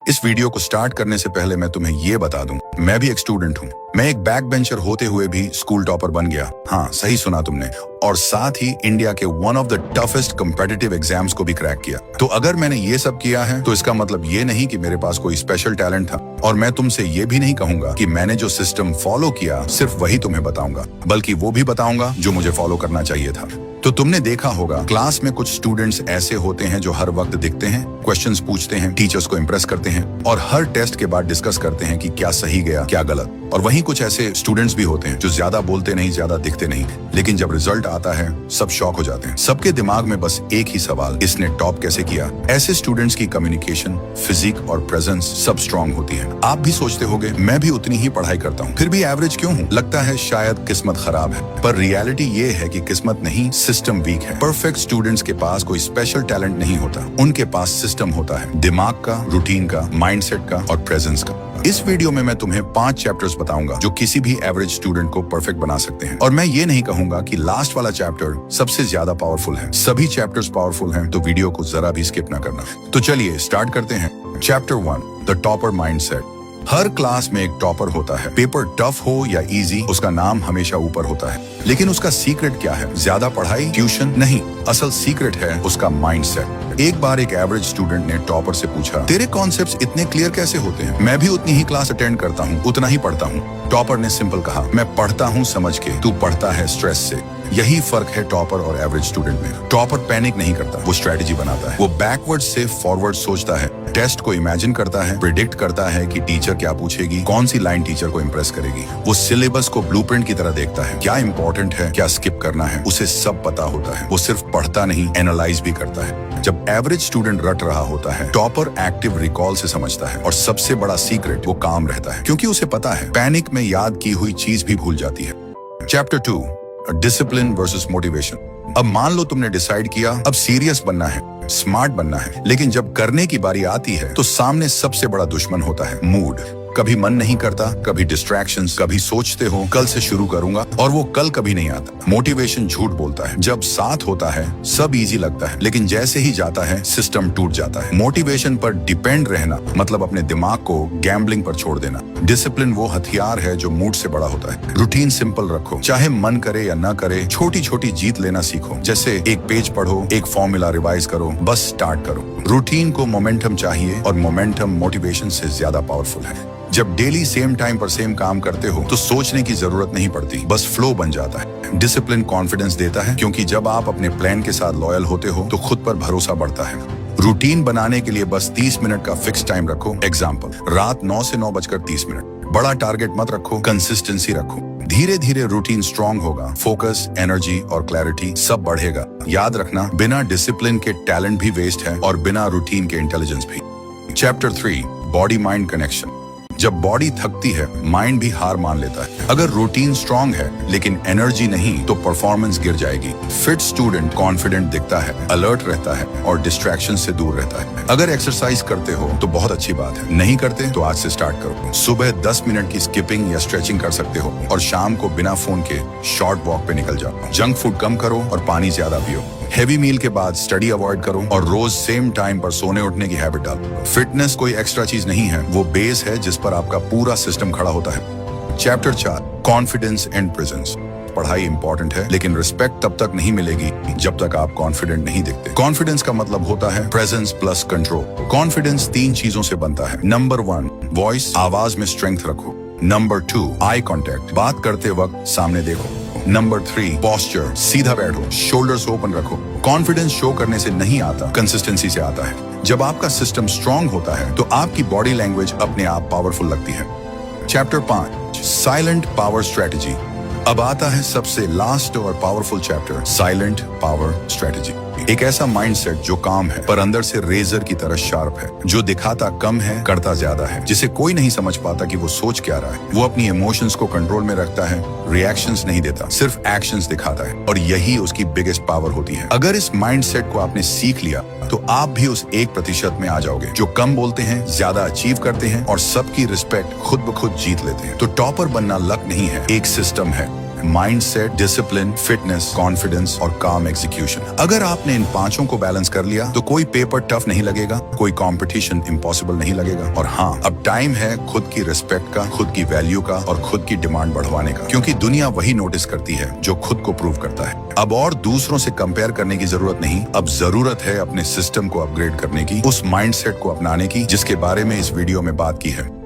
इस वीडियो को स्टार्ट करने से पहले मैं तुम्हें ये बता दूं, मैं भी एक स्टूडेंट हूँ। मैं एक बैक बेंचर होते हुए भी स्कूल टॉपर बन गया। हाँ, सही सुना तुमने। और साथ ही इंडिया के one of the toughest competitive exams को भी क्रैक किया। तो अगर मैंने ये सब किया है तो इसका मतलब ये नहीं कि मेरे पास कोई स्पेशल टैलेंट था। और मैं तुमसे ये भी नहीं कहूंगा कि मैंने जो सिस्टम फॉलो किया सिर्फ वही तुम्हें बताऊंगा, बल्कि वो भी बताऊंगा जो मुझे फॉलो करना चाहिए था। तो तुमने देखा होगा क्लास में कुछ स्टूडेंट्स ऐसे होते हैं जो हर वक्त दिखते हैं, क्वेश्चंस पूछते हैं, टीचर्स को इम्प्रेस करते हैं और हर टेस्ट के बाद डिस्कस करते हैं कि क्या सही गया क्या गलत। और वहीं कुछ ऐसे स्टूडेंट्स भी होते हैं जो ज्यादा बोलते नहीं, ज्यादा दिखते नहीं, लेकिन जब रिजल्ट आता है सब शॉक हो जाते हैं। सबके दिमाग में बस एक ही सवाल, इसने टॉप कैसे किया। ऐसे स्टूडेंट्स की कम्युनिकेशन, फिजिक और प्रेजेंस सब स्ट्रांग होती है। आप भी सोचते होंगे मैं भी उतनी ही पढ़ाई करता हूँ, फिर भी एवरेज क्यों हूँ। लगता है शायद किस्मत खराब है, पर रियलिटी ये है कि किस्मत नहीं, सिस्टम वीक है। परफेक्ट स्टूडेंट्स के पास कोई स्पेशल टैलेंट नहीं होता, उनके पास सिस्टम होता है, दिमाग का, रूटीन का, माइंडसेट का और प्रेजेंस का। इस वीडियो में मैं तुम्हें 5 चैप्टर्स बताऊंगा जो किसी भी एवरेज स्टूडेंट को परफेक्ट बना सकते हैं। और मैं ये नहीं कहूंगा कि लास्ट वाला चैप्टर सबसे ज्यादा पावरफुल है। सभी चैप्टर्स पावरफुल हैं, तो वीडियो को जरा भी स्किप ना करना। तो चलिए स्टार्ट करते हैं। Chapter 1, the topper mindset. Her class में एक टॉपर होता है। पेपर टफ हो या इजी, उसका नाम हमेशा ऊपर होता है। लेकिन उसका सीक्रेट क्या है? ज्यादा पढ़ाई, ट्यूशन नहीं, असल सीक्रेट है उसका माइंडसेट। एक बार एक एवरेज स्टूडेंट ने टॉपर से पूछा, तेरे कॉन्सेप्ट्स इतने क्लियर कैसे होते हैं? मैं भी उतनी ही क्लास अटेंड करता हूँ, उतना ही पढ़ता हूँ। टॉपर ने सिंपल कहा, मैं पढ़ता हूँ समझ के, तू पढ़ता है स्ट्रेस से। यही फर्क है टॉपर और एवरेज स्टूडेंट में। टॉपर पैनिक नहीं करता, वो स्ट्रेटेजी बनाता है। वो बैकवर्ड से फॉरवर्ड सोचता है, टेस्ट को इमेजिन करता है, प्रिडिक्ट करता है कि टीचर क्या पूछेगी, कौन सी लाइन टीचर को इम्प्रेस करेगी। वो सिलेबस को ब्लूप्रिंट की तरह देखता है, क्या इंपॉर्टेंट है, क्या स्किप करना है, उसे सब पता होता है। वो सिर्फ पढ़ता नहीं, एनालाइज भी करता है। जब एवरेज स्टूडेंट रट रहा होता है, टॉपर एक्टिव रिकॉल से समझता है। और सबसे बड़ा सीक्रेट, वो काम रहता है, क्योंकि उसे पता है पैनिक में याद की हुई चीज भी भूल जाती है। Chapter 2, discipline versus motivation. अब मान लो तुमने डिसाइड किया अब सीरियस बनना है, स्मार्ट बनना है, लेकिन जब करने की बारी आती है तो सामने सबसे बड़ा दुश्मन होता है मूड। कभी मन नहीं करता, कभी डिस्ट्रैक्शंस, कभी सोचते हो कल से शुरू करूंगा और वो कल कभी नहीं आता। मोटिवेशन झूठ बोलता है, जब साथ होता है सब इजी लगता है, लेकिन जैसे ही जाता है सिस्टम टूट जाता है। मोटिवेशन पर डिपेंड रहना मतलब अपने दिमाग को गैम्बलिंग पर छोड़ देना। डिसिप्लिन वो हथियार है जो मूड से बड़ा होता है। रूटीन सिंपल रखो, चाहे मन करे या ना करे, छोटी छोटी जीत लेना सीखो। जैसे एक पेज पढ़ो, एक फॉर्मूला रिवाइज करो, बस स्टार्ट करो। रूटीन को मोमेंटम चाहिए और मोमेंटम मोटिवेशन से ज्यादा पावरफुल है। जब डेली सेम टाइम पर सेम काम करते हो तो सोचने की जरूरत नहीं पड़ती, बस फ्लो बन जाता है। डिसिप्लिन कॉन्फिडेंस देता है, क्योंकि जब आप अपने प्लान के साथ लॉयल होते हो तो खुद पर भरोसा बढ़ता है। रूटीन बनाने के लिए बस 30 मिनट का फिक्स टाइम रखो। एग्जाम्पल, रात 9 से 9:30। बड़ा टारगेट मत रखो, कंसिस्टेंसी रखो। धीरे धीरे रूटीन स्ट्रांग होगा, फोकस, एनर्जी और क्लैरिटी सब बढ़ेगा। याद रखना, बिना डिसिप्लिन के टैलेंट भी वेस्ट है और बिना रूटीन के इंटेलिजेंस भी। Chapter 3, body mind connection. जब बॉडी थकती है माइंड भी हार मान लेता है। अगर रूटीन स्ट्रांग है लेकिन एनर्जी नहीं तो परफॉर्मेंस गिर जाएगी। फिट स्टूडेंट कॉन्फिडेंट दिखता है, अलर्ट रहता है और डिस्ट्रैक्शन से दूर रहता है। अगर एक्सरसाइज करते हो तो बहुत अच्छी बात है, नहीं करते तो आज से स्टार्ट करो। सुबह 10 मिनट की स्किपिंग या स्ट्रेचिंग कर सकते हो और शाम को बिना फोन के शॉर्ट वॉक पे निकल जाओ। जंक फूड कम करो और पानी ज्यादा पियो। हेवी मील के बाद स्टडी अवॉइड करो और रोज सेम टाइम पर सोने उठने की हैबिट डालो। फिटनेस कोई एक्स्ट्रा चीज नहीं है, वो बेस है जिस पर आपका पूरा सिस्टम खड़ा होता है। Chapter 4, confidence and presence. पढ़ाई इंपॉर्टेंट है लेकिन रिस्पेक्ट तब तक नहीं मिलेगी जब तक आप कॉन्फिडेंट नहीं दिखते। कॉन्फिडेंस का मतलब होता है प्रेजेंस प्लस कंट्रोल। कॉन्फिडेंस 3 चीजों से बनता है। नंबर 1, वॉइस, आवाज में स्ट्रेंथ रखो। नंबर 2, आई कॉन्टेक्ट, बात करते वक्त सामने देखो। नंबर 3, पोस्चर, सीधा बैठो, शोल्डर्स ओपन रखो। कॉन्फिडेंस शो करने से नहीं आता, कंसिस्टेंसी से आता है। जब आपका सिस्टम स्ट्रांग होता है तो आपकी बॉडी लैंग्वेज अपने आप पावरफुल लगती है। Chapter 5, silent power strategy. अब आता है सबसे लास्ट और powerful chapter, silent power strategy. एक ऐसा माइंडसेट जो काम है पर अंदर से रेजर की तरह शार्प है, जो दिखाता कम है करता ज्यादा है, जिसे कोई नहीं समझ पाता कि वो सोच क्या रहा है। वो अपनी इमोशंस को कंट्रोल में रखता है, रिएक्शंस नहीं देता, सिर्फ एक्शंस दिखाता है और यही उसकी बिगेस्ट पावर होती है। अगर इस माइंडसेट को आपने सीख लिया तो आप भी उस 1% में आ जाओगे जो कम बोलते हैं, ज्यादा अचीव करते हैं और सबकी रिस्पेक्ट खुद ब खुद जीत लेते हैं। तो टॉपर बनना लक नहीं है, एक सिस्टम है। माइंडसेट, डिसिप्लिन, फिटनेस, कॉन्फिडेंस और काम एग्जीक्यूशन। अगर आपने इन पांचों को बैलेंस कर लिया तो कोई पेपर टफ नहीं लगेगा, कोई कंपटीशन इम्पॉसिबल नहीं लगेगा। और हाँ, अब टाइम है खुद की रिस्पेक्ट का, खुद की वैल्यू का और खुद की डिमांड बढ़वाने का, क्योंकि दुनिया वही नोटिस करती है जो खुद को प्रूव करता है। अब और दूसरों से कंपेयर करने की जरूरत नहीं, अब जरूरत है अपने सिस्टम को अपग्रेड करने की, उस माइंडसेट को अपनाने की जिसके बारे में इस वीडियो में बात की है।